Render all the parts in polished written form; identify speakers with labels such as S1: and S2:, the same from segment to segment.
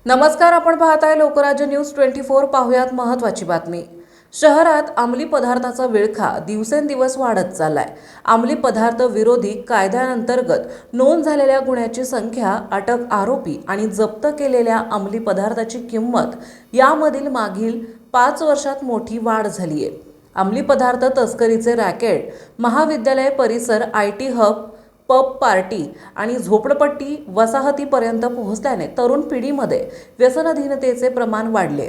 S1: नमस्कार, आपण पाहताय लोकराज्य न्यूज 24। पाहुयात महत्त्वाची बातमी। शहरात अंमली पदार्थाचा विळखा दिवसेंदिवस वाढत चाललाय। अंमली पदार्थ विरोधी कायद्याअंतर्गत नोंद झालेल्या गुन्ह्याची संख्या, अटक आरोपी आणि जप्त केलेल्या अंमली पदार्थाची किंमत यामधील मागील 5 वर्षात मोठी वाढ झाली आहे। अंमली पदार्थ तस्करीचे रॅकेट महाविद्यालय परिसर, आयटी हब, पब, पार्टी आणि झोपडपट्टी वसाहतीपर्यंत पोहोचल्याने तरुण पिढीमध्ये व्यसनाधीनतेचे प्रमाण वाढले।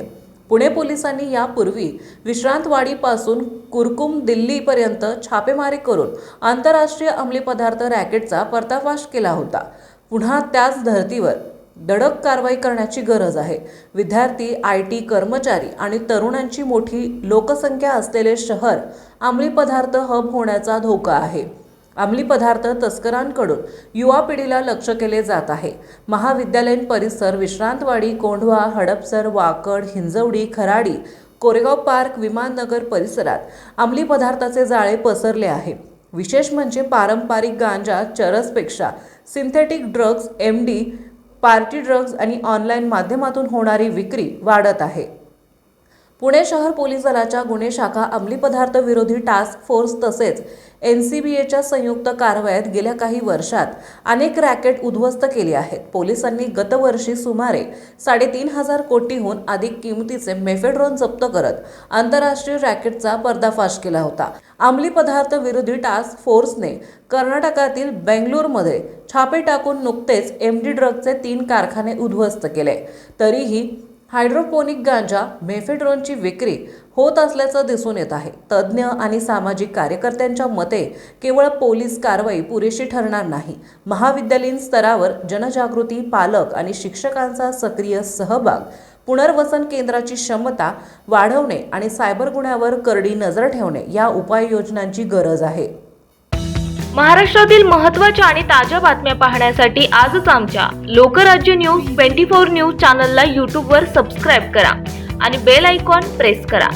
S1: पुणे पोलिसांनी यापूर्वी विश्रांतवाडीपासून कुरकुम दिल्लीपर्यंत छापेमारी करून आंतरराष्ट्रीय अंमली पदार्थ रॅकेटचा पर्दाफाश केला होता। पुन्हा त्याच धर्तीवर धडक कारवाई करण्याची गरज आहे। विद्यार्थी, आयटी कर्मचारी आणि तरुणांची मोठी लोकसंख्या असलेले शहर अंमली पदार्थ हब होण्याचा धोका आहे। अंमली पदार्थ तस्करांकडून युवा पिढीला लक्ष केले जात आहे। महाविद्यालयीन परिसर, विश्रांतवाडी, कोंढवा, हडपसर, वाकड, हिंजवडी, खराडी, कोरेगाव पार्क, विमाननगर परिसरात अंमली पदार्थाचे जाळे पसरले आहे। विशेष म्हणजे पारंपरिक गांजा, चरसपेक्षा synthetic drugs, MD, party drugs आणि ऑनलाईन माध्यमातून होणारी विक्री वाढत आहे। पुणे शहर पोलीस दलाच्या गुन्हे शाखा, अंमली पदार्थ विरोधी टास्क फोर्स तसेच NCBAच्या संयुक्त कारवाईत गेल्या काही वर्षात अनेक रॅकेट उद्ध्वस्त केली आहेत। पोलिसांनी गतवर्षी सुमारे 3.5 कोटीहून अधिक किमतीचे मेफेड्रोन जप्त करत आंतरराष्ट्रीय रॅकेटचा पर्दाफाश केला होता। अंमली पदार्थ विरोधी टास्क फोर्सने कर्नाटकातील बेंगळुरूमध्ये छापे टाकून नुकतेच MD ड्रग्जचे 3 कारखाने उद्ध्वस्त केले। तरीही हायड्रोपोनिक गांजा, मेफेड्रोनची विक्री होत असल्याचं दिसून येत आहे। तज्ज्ञ आणि सामाजिक कार्यकर्त्यांच्या मते केवळ पोलीस कारवाई पुरेशी ठरणार नाही। महाविद्यालयीन स्तरावर जनजागृती, पालक आणि शिक्षकांचा सक्रिय सहभाग, पुनर्वसन केंद्राची क्षमता वाढवणे आणि सायबर गुन्ह्यावर करडी नजर ठेवणे या उपाययोजनांची गरज आहे।
S2: महाराष्ट्रातील महत्त्वाच्या आणि ताज्या बातम्या पाहण्यासाठी आजच आमच्या लोकराज्य न्यूज 24 न्यूज चॅनलला YouTube वर सबस्क्राइब करा आणि बेल आयकॉन प्रेस करा।